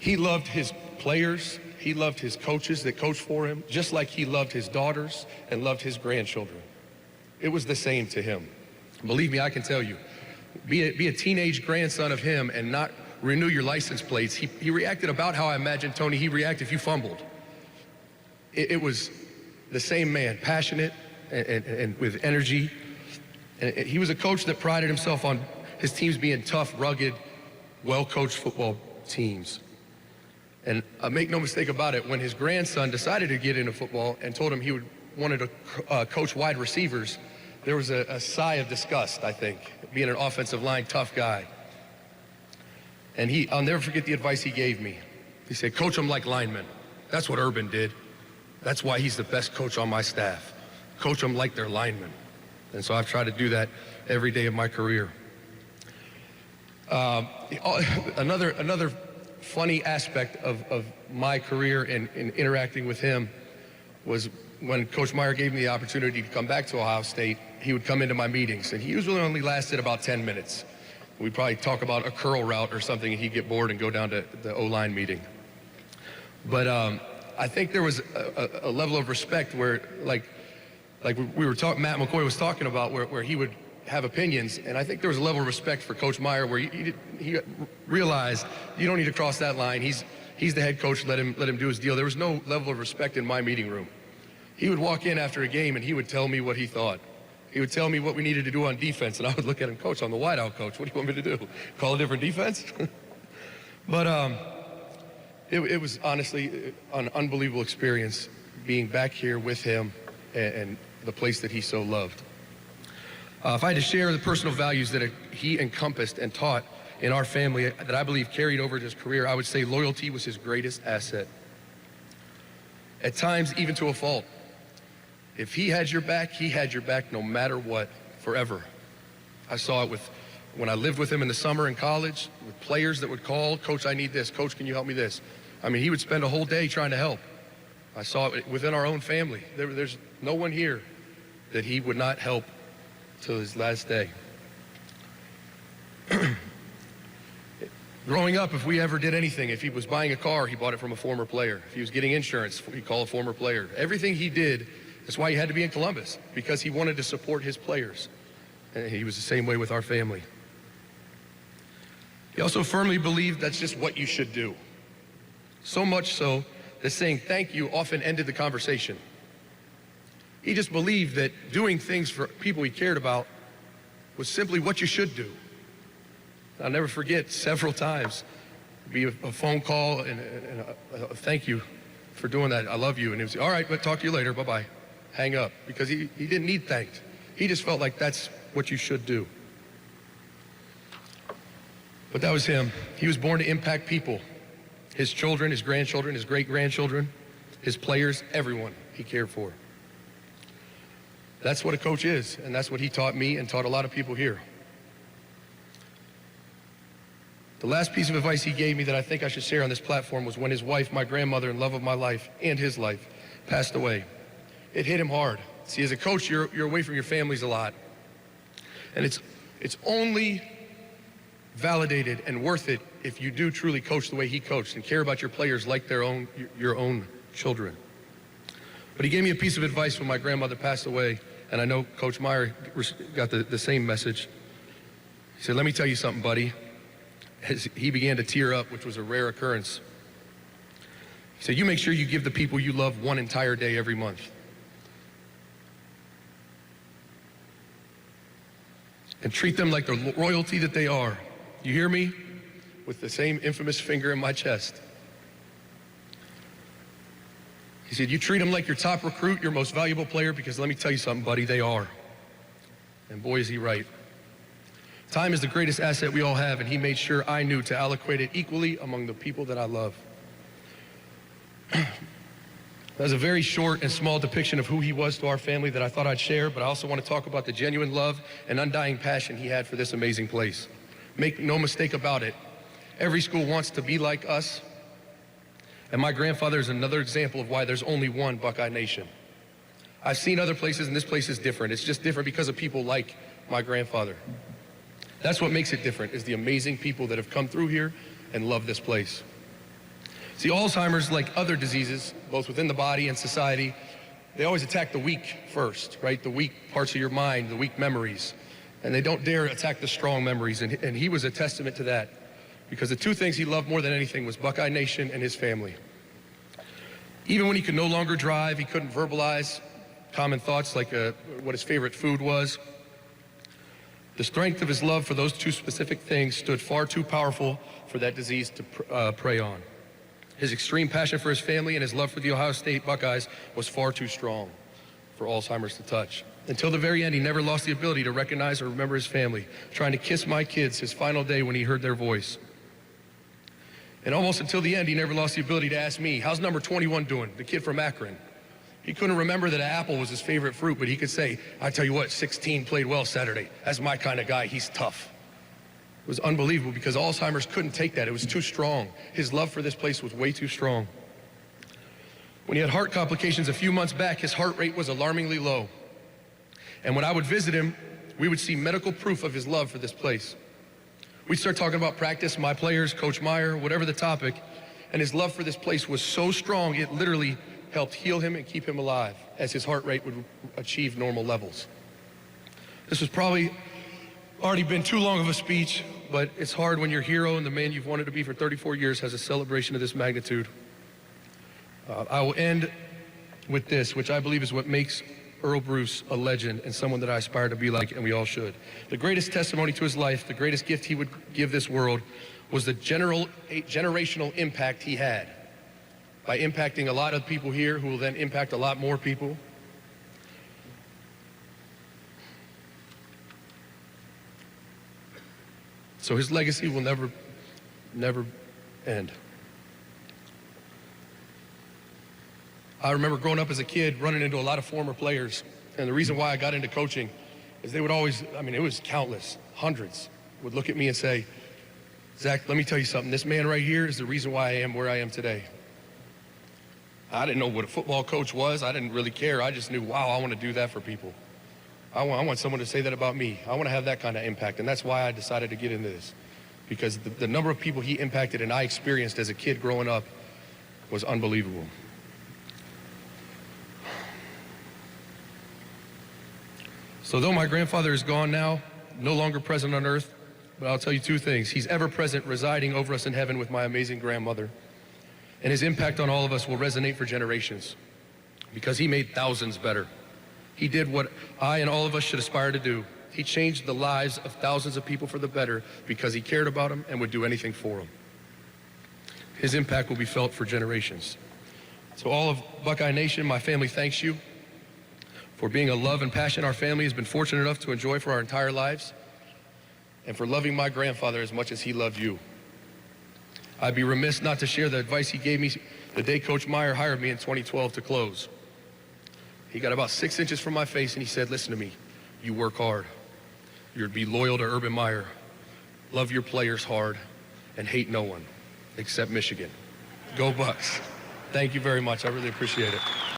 He loved his players. He loved his coaches that coached for him, just like he loved his daughters and loved his grandchildren. It was the same to him. Believe me, I can tell you, be a teenage grandson of him and not renew your license plates. He reacted about how I imagined, Tony, he'd react if you fumbled. It was the same man, passionate and with energy. And he was a coach that prided himself on his teams being tough, rugged, well-coached football teams. And make no mistake about it, when his grandson decided to get into football and told him he wanted to coach wide receivers, there was a sigh of disgust, I think, being an offensive line tough guy. And I'll never forget the advice he gave me. He said, coach them like linemen. That's what Urban did. That's why he's the best coach on my staff. Coach them like they're linemen. And so I've tried to do that every day of my career. Another funny aspect of my career in interacting with him was when Coach Meyer gave me the opportunity to come back to Ohio State. He would come into my meetings, and he usually only lasted about 10 minutes. We'd probably talk about a curl route or something, and he'd get bored and go down to the O-line meeting. But I think there was a level of respect where, like we were talking, Matt McCoy was talking about, where he would have opinions, and I think there was a level of respect for Coach Meyer where he realized you don't need to cross that line. He's the head coach. Let him do his deal. There was no level of respect in my meeting room. He would walk in after a game and he would tell me what he thought. He would tell me what we needed to do on defense, and I would look at him, Coach, I'm the wideout coach. What do you want me to do? Call a different defense? But it was honestly an unbelievable experience being back here with him and the place that he so loved. If I had to share the personal values that he encompassed and taught in our family that I believe carried over his career, I would say loyalty was his greatest asset. At times, even to a fault. If he had your back no matter what, forever. I saw it when I lived with him in the summer in college, with players that would call, Coach, I need this. Coach, can you help me this? I mean, he would spend a whole day trying to help. I saw it within our own family. There's no one here that he would not help till his last day. Growing up, if we ever did anything, if he was buying a car, he bought it from a former player. If he was getting insurance, he'd call a former player. Everything he did, that's why he had to be in Columbus, because he wanted to support his players. And he was the same way with our family. He also firmly believed that's just what you should do. So much so that saying thank you often ended the conversation. He just believed that doing things for people he cared about was simply what you should do. I'll never forget several times, be a phone call and a thank you for doing that. I love you. And he would say, all right, but talk to you later. Bye-bye. Hang up. Because he didn't need thanked. He just felt like that's what you should do. But that was him. He was born to impact people. His children, his grandchildren, his great-grandchildren, his players, everyone he cared for. That's what a coach is, and that's what he taught me and taught a lot of people here. The last piece of advice he gave me that I think I should share on this platform was when his wife, my grandmother and love of my life, and his life, passed away. It hit him hard. See, as a coach, you're away from your families a lot. And it's only validated and worth it if you do truly coach the way he coached and care about your players like your own children. But he gave me a piece of advice when my grandmother passed away, and I know Coach Meyer got the same message. He said, let me tell you something, buddy. As he began to tear up, which was a rare occurrence. He said, you make sure you give the people you love one entire day every month. And treat them like the royalty that they are. You hear me? With the same infamous finger in my chest. He said, you treat them like your top recruit, your most valuable player, because let me tell you something, buddy, they are. And boy, is he right. Time is the greatest asset we all have, and he made sure I knew to allocate it equally among the people that I love. That was a very short and small depiction of who he was to our family that I thought I'd share, but I also want to talk about the genuine love and undying passion he had for this amazing place. Make no mistake about it, every school wants to be like us, and my grandfather is another example of why there's only one Buckeye Nation. I've seen other places, and this place is different. It's just different because of people like my grandfather. That's what makes it different, is the amazing people that have come through here and love this place. See, Alzheimer's, like other diseases, both within the body and society, they always attack the weak first, right? The weak parts of your mind, the weak memories. And they don't dare attack the strong memories. And he was a testament to that, because the two things he loved more than anything was Buckeye Nation and his family. Even when he could no longer drive, he couldn't verbalize common thoughts like what his favorite food was. The strength of his love for those two specific things stood far too powerful for that disease to prey on. His extreme passion for his family and his love for the Ohio State Buckeyes was far too strong for Alzheimer's to touch. Until the very end, he never lost the ability to recognize or remember his family, trying to kiss my kids his final day when he heard their voice. And almost until the end, he never lost the ability to ask me, how's number 21 doing, the kid from Akron? He couldn't remember that an apple was his favorite fruit, but he could say, I tell you what, 16 played well Saturday. That's my kind of guy, he's tough. It was unbelievable because Alzheimer's couldn't take that. It was too strong. His love for this place was way too strong. When he had heart complications a few months back, his heart rate was alarmingly low. And when I would visit him, we would see medical proof of his love for this place. We'd start talking about practice, my players, Coach Meyer, whatever the topic, and his love for this place was so strong, it literally helped heal him and keep him alive as his heart rate would achieve normal levels. This was probably already been too long of a speech, but it's hard when your hero and the man you've wanted to be for 34 years has a celebration of this magnitude. I will end with this, which I believe is what makes Earle Bruce a legend and someone that I aspire to be like, and we all should. The greatest testimony to his life, the greatest gift he would give this world, was the generational impact he had by impacting a lot of people here who will then impact a lot more people. So his legacy will never end. I remember growing up as a kid running into a lot of former players, and the reason why I got into coaching is they would always, it was countless, hundreds, would look at me and say, Zach, let me tell you something. This man right here is the reason why I am where I am today. I didn't know what a football coach was. I didn't really care. I just knew, wow, I want to do that for people. I want someone to say that about me. I want to have that kind of impact, and that's why I decided to get into this, because the number of people he impacted and I experienced as a kid growing up was unbelievable. So though my grandfather is gone now, no longer present on earth, but I'll tell you two things. He's ever present, residing over us in heaven with my amazing grandmother. And his impact on all of us will resonate for generations because he made thousands better. He did what I and all of us should aspire to do. He changed the lives of thousands of people for the better because he cared about them and would do anything for them. His impact will be felt for generations. So all of Buckeye Nation, my family thanks you for being a love and passion our family has been fortunate enough to enjoy for our entire lives, and for loving my grandfather as much as he loved you. I'd be remiss not to share the advice he gave me the day Coach Meyer hired me in 2012 to close. He got about 6 inches from my face and he said, listen to me, you work hard. You're to be loyal to Urban Meyer, love your players hard, and hate no one except Michigan. Go Bucks. Thank you very much. I really appreciate it.